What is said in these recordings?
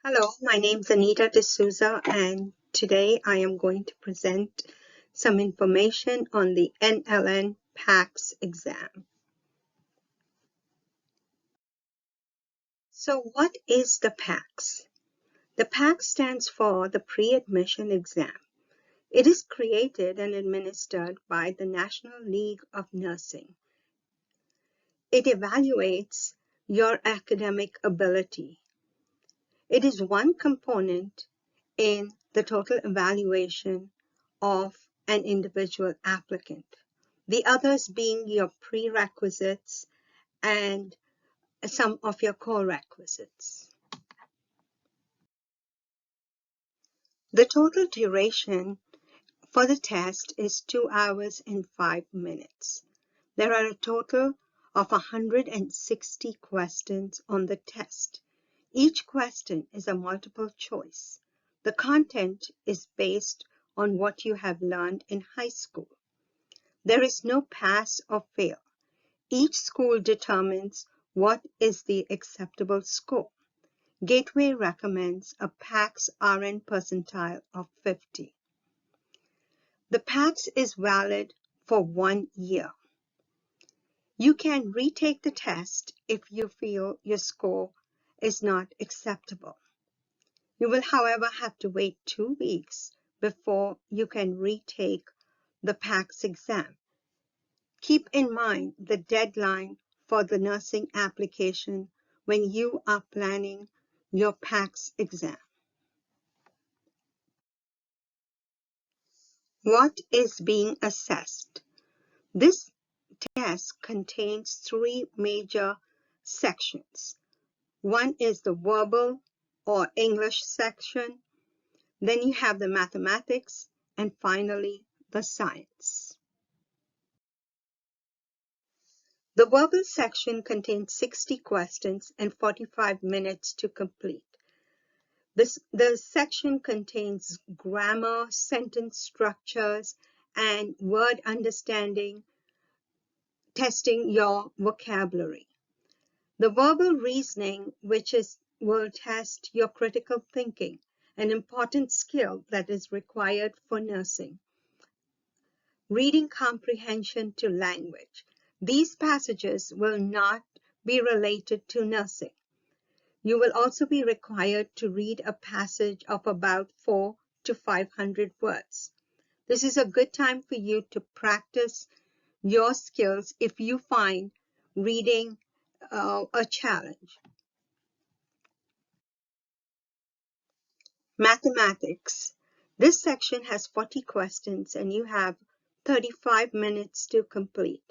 Hello, my name is Anita D'Souza, and today I am going to present some information on the NLN PAX exam. So what is the PAX? The PAX stands for the Pre-Admission Exam. It is created and administered by the National League of Nursing. It evaluates your academic ability. It is one component in the total evaluation of an individual applicant. The others being your prerequisites and some of your core requisites. The total duration for the test is 2 hours and 5 minutes. There are a total of 160 questions on the test. Each question is a multiple choice. The content is based on what you have learned in high school. There is no pass or fail. Each school determines what is the acceptable score. Gateway recommends a PAX RN percentile of 50. The PAX is valid for 1 year. You can retake the test if you feel your score is not acceptable. You will, however, have to wait 2 weeks before you can retake the PAX exam. Keep in mind the deadline for the nursing application when you are planning your PAX exam. What is being assessed? This test contains 3 major sections. One is the verbal or English section, then you have the mathematics, and finally the science. The verbal section contains 60 questions and 45 minutes to complete. The section contains grammar, sentence structures, and word understanding, testing your vocabulary. The verbal reasoning, will test your critical thinking, an important skill that is required for nursing. Reading comprehension to language. These passages will not be related to nursing. You will also be required to read a passage of about 400 to 500 words. This is a good time for you to practice your skills if you find reading a challenge. Mathematics. This section has 40 questions and you have 35 minutes to complete.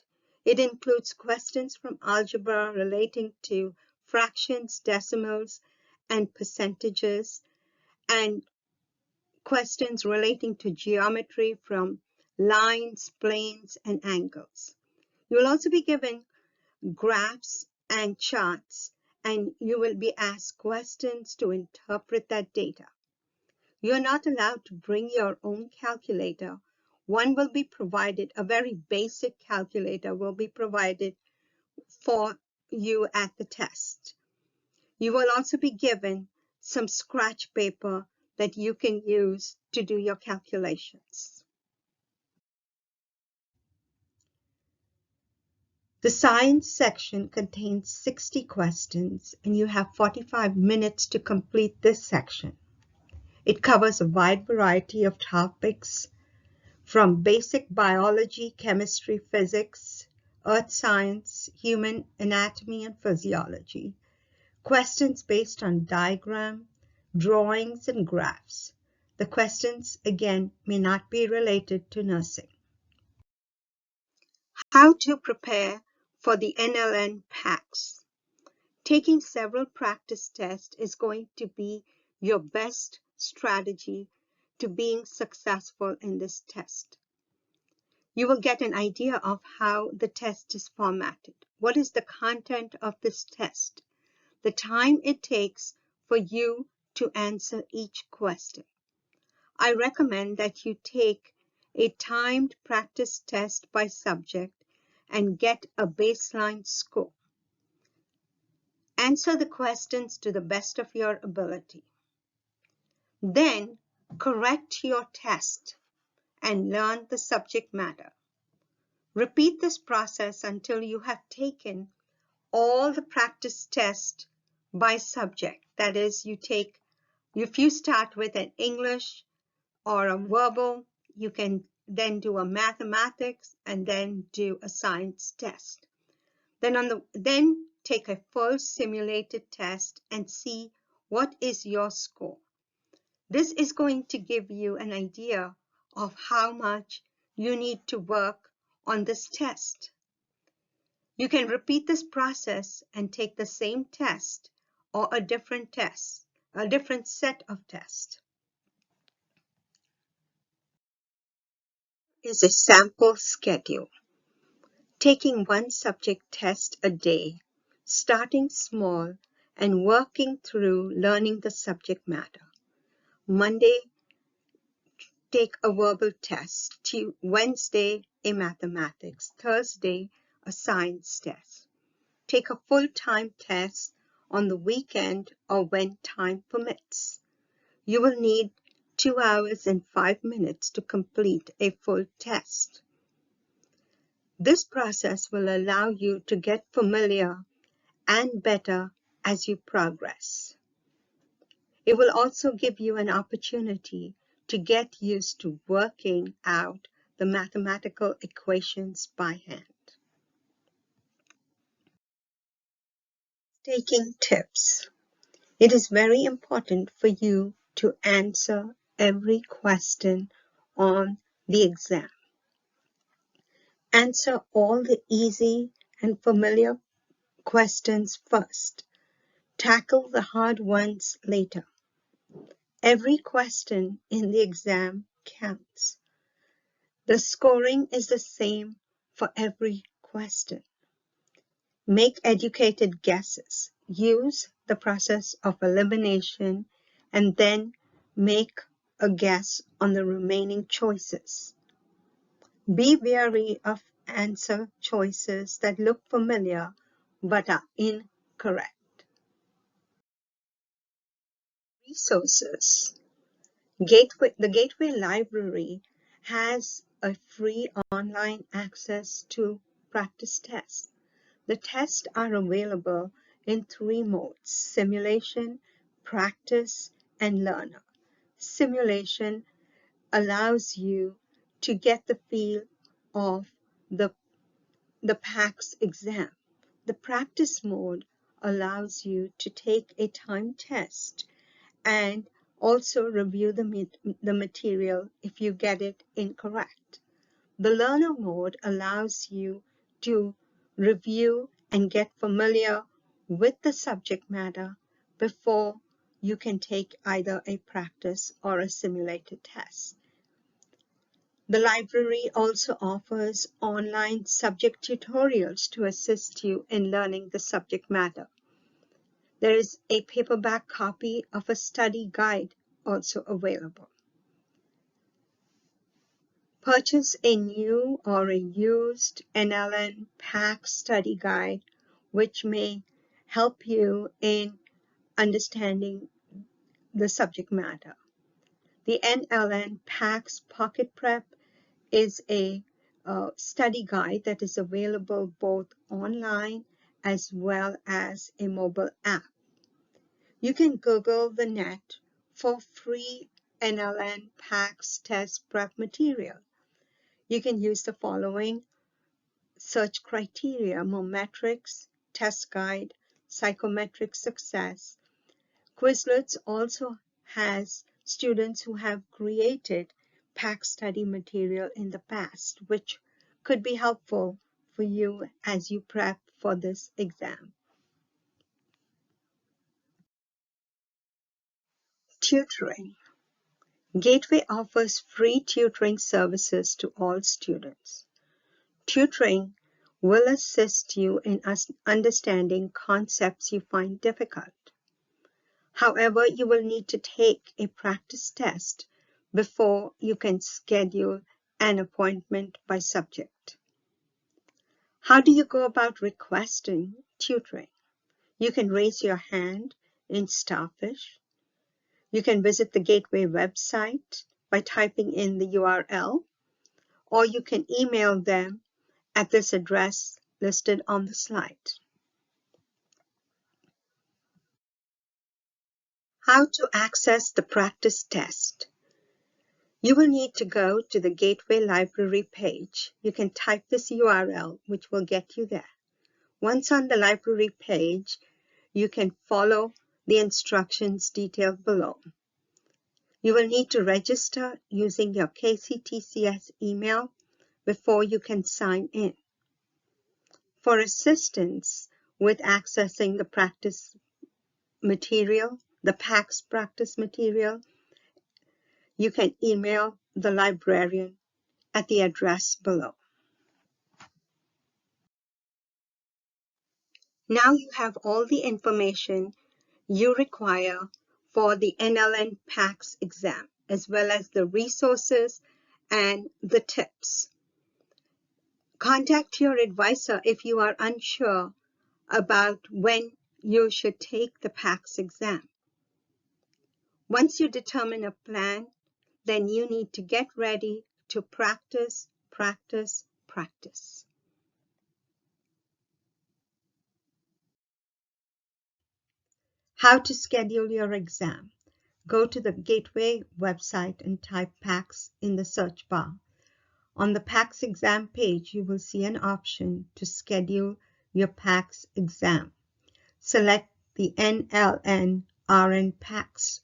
It includes questions from algebra relating to fractions, decimals, and percentages, and questions relating to geometry from lines, planes, and angles. You will also be given graphs and charts, and you will be asked questions to interpret that data. You are not allowed to bring your own calculator. One will be provided, a very basic calculator will be provided for you at the test. You will also be given some scratch paper that you can use to do your calculations. The science section contains 60 questions and you have 45 minutes to complete this section. It covers a wide variety of topics from basic biology, chemistry, physics, earth science, human anatomy and physiology. Questions based on diagram, drawings, and graphs. The questions, again, may not be related to nursing. How to prepare for the NLN PAX. Taking several practice tests is going to be your best strategy to being successful in this test. You will get an idea of how the test is formatted. What is the content of this test? The time it takes for you to answer each question. I recommend that you take a timed practice test by subject and get a baseline score. Answer the questions to the best of your ability. Then correct your test and learn the subject matter. Repeat this process until you have taken all the practice tests by subject. That is, if you start with an English or a verbal, you can then do a mathematics and then do a science test. Then take a full simulated test and see what is your score. This is going to give you an idea of how much you need to work on this test. You can repeat this process and take the same test or a different set of tests. Is a sample schedule. Taking one subject test a day, starting small and working through learning the subject matter. Monday, take a verbal test. Wednesday, a mathematics. Thursday, a science test. Take a full-time test on the weekend or when time permits. You will need 2 hours and 5 minutes to complete a full test. This process will allow you to get familiar and better as you progress. It will also give you an opportunity to get used to working out the mathematical equations by hand. Taking tips. It is very important for you to answer every question on the exam. Answer all the easy and familiar questions first. Tackle the hard ones later. Every question in the exam counts. The scoring is the same for every question. Make educated guesses. Use the process of elimination and then make a guess on the remaining choices. Be wary of answer choices that look familiar but are incorrect. Resources. The Gateway Library has a free online access to practice tests. The tests are available in 3 modes: simulation, practice, and learner. Simulation allows you to get the feel of the PAX exam. The practice mode allows you to take a timed test and also review the material if you get it incorrect. The learner mode allows you to review and get familiar with the subject matter before you can take either a practice or a simulated test. The library also offers online subject tutorials to assist you in learning the subject matter. There is a paperback copy of a study guide also available. Purchase a new or a used NLN PAX study guide, which may help you in understanding the subject matter. The NLN PAX Pocket Prep is a study guide that is available both online as well as a mobile app. You can Google the net for free NLN PAX test prep material. You can use the following search criteria: Mometrics, Test Guide, Psychometric Success. Quizlets also has students who have created PAX study material in the past, which could be helpful for you as you prep for this exam. Tutoring. Gateway offers free tutoring services to all students. Tutoring will assist you in understanding concepts you find difficult. However, you will need to take a practice test before you can schedule an appointment by subject. How do you go about requesting tutoring? You can raise your hand in Starfish. You can visit the Gateway website by typing in the URL, or you can email them at this address listed on the slide. How to access the practice test. You will need to go to the Gateway Library page. You can type this URL, which will get you there. Once on the library page, you can follow the instructions detailed below. You will need to register using your KCTCS email before you can sign in. For assistance with accessing the practice material, the PAX practice material, you can email the librarian at the address below. Now you have all the information you require for the NLN PAX exam, as well as the resources and the tips. Contact your advisor if you are unsure about when you should take the PAX exam. Once you determine a plan, then you need to get ready to practice, practice, practice. How to schedule your exam. Go to the Gateway website and type PAX in the search bar. On the PAX exam page, you will see an option to schedule your PAX exam. Select the NLN RN PAX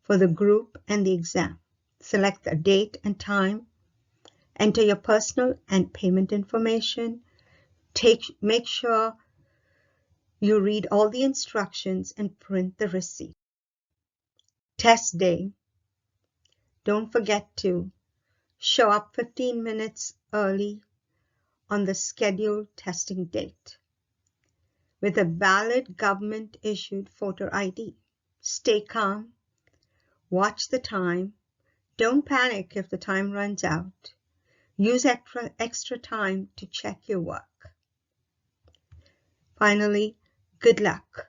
for the group and the exam. Select a date and time. Enter your personal and payment information. Make sure you read all the instructions and print the receipt. Test day. Don't forget to show up 15 minutes early on the scheduled testing date with a valid government-issued photo ID. Stay calm. Watch the time. Don't panic if the time runs out. Use extra time to check your work. Finally, good luck.